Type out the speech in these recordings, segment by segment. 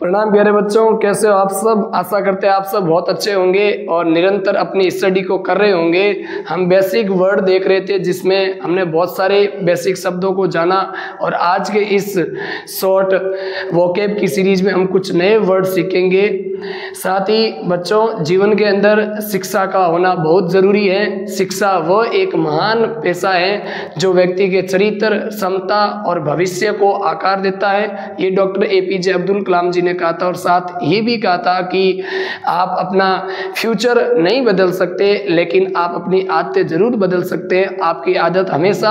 प्रणाम प्यारे बच्चों, कैसे हो आप सब। आशा करते हैं आप सब बहुत अच्छे होंगे और निरंतर अपनी स्टडी को कर रहे होंगे। हम बेसिक वर्ड देख रहे थे जिसमें हमने बहुत सारे बेसिक शब्दों को जाना और आज के इस शॉर्ट वोकैब की सीरीज में हम कुछ नए वर्ड सीखेंगे। साथ ही बच्चों, जीवन के अंदर शिक्षा का होना बहुत ज़रूरी है। शिक्षा वह एक महान पेशा है जो व्यक्ति के चरित्र, क्षमता और भविष्य को आकार देता है। ये डॉक्टर APJ अब्दुल कलाम जी ने कहा था और साथ ये भी कहा था कि आप अपना फ्यूचर नहीं बदल सकते लेकिन आप अपनी आदतें जरूर बदल सकते हैं। आपकी आदत हमेशा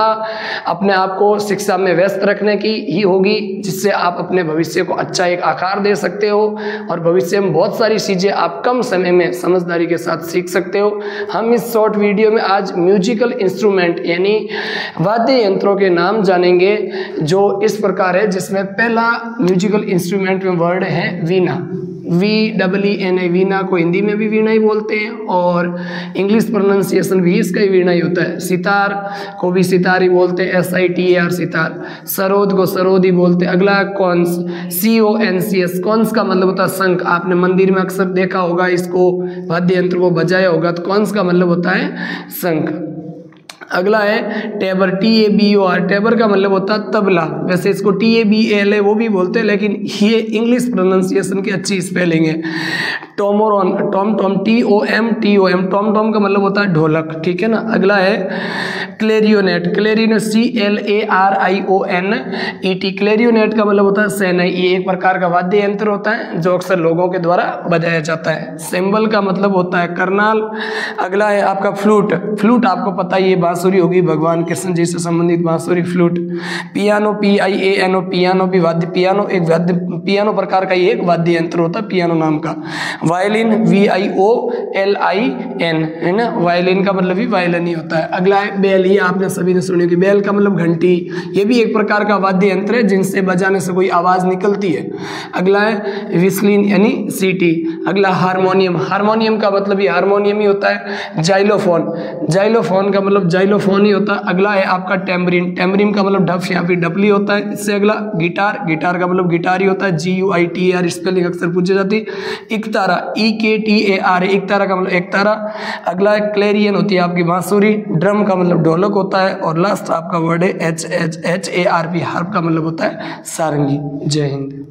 अपने आप को शिक्षा में व्यस्त रखने की ही होगी जिससे आप अपने भविष्य को अच्छा एक आकार दे सकते हो और भविष्य में बहुत सारी चीज़ें आप कम समय में समझदारी के साथ सीख सकते हो। हम इस शॉर्ट वीडियो में आज म्यूजिकल इंस्ट्रूमेंट यानी वाद्य यंत्रों के नाम जानेंगे जो इस प्रकार है, जिसमें पहला म्यूजिकल इंस्ट्रूमेंट में वर्ड है वीणा। VEENA। वीणा को हिंदी में भी वीणा ही बोलते हैं और इंग्लिश प्रोनाउंसिएशन भी इसका ही वीणा ही होता है। सितार को भी सितार ही बोलते हैं, SITAR सितार। सरोद को सरोद ही बोलते हैं। अगला कॉन्स, CONCS। कॉन्स का मतलब होता है शंख। आपने मंदिर में अक्सर देखा होगा, इसको वाद्य यंत्र को बजाया होगा, तो कॉन्स का मतलब होता है शंख। अगला है टेबर, TABOR। टेबर का मतलब होता है तबला। वैसे इसको TABALA वो भी बोलते हैं लेकिन ये इंग्लिश प्रोनाउंसिएशन की अच्छी स्पेलिंग है। टोमोरॉन, टॉम TOM। टॉम का मतलब होता है ढोलक, ठीक है ना। अगला है क्लेरियोनेट। क्लेरियोनेट CLARIONET। क्लेरियोनेट का मतलब होता है शहनाई। ये एक प्रकार का वाद्य यंत्र होता है जो अक्सर लोगों के द्वारा बजाया जाता है। सिंबल का मतलब होता है करनाल। अगला है आपका फ्लूट। फ्लूट आपको पता ही है बांसुरी होगी, भगवान कृष्ण जी से संबंधित बांसुरी, फ्लूट। Piano, PIANO। पियानो भी वाद्य, पियानो एक वाद्य, पियानो प्रकार का ये एक वाद्य यंत्र होता है पियानो नाम का। वायलिन, VIOLIN है ना। वायलिन का मतलब भी वायलिन ही होता है। अगला है बेल। ये आपने सभी ने सुनी होगी, बेल का मतलब घंटी। ये भी एक प्रकार का वाद्य यंत्र है जिनसे बजाने से कोई आवाज निकलती है। अगला है विस्लिन यानी सीटी। अगला हारमोनियम। हारमोनियम का मतलब भी हारमोनियम ही होता है। जाइलोफोन, जाइलोफोन का मतलब जाइलोफोन ही होता है। अगला है आपका टेम्बरिन। टेम्बरिन का मतलब ढफ या फिर डपली होता है। इससे अगला गिटार। गिटार का मतलब गिटार ही होता है। GUITAR स्पेलिंग अक्सर पूछी जाती है। इकतारा, EKTAR। इकतारा का मतलब एक तारा। अगला है क्लेरियन, होती है आपकी बांसुरी। ड्रम का मतलब ढोलक होता है और लास्ट आपका वर्ड है HARP। हार्प का मतलब होता है सारंगी। जय हिंद।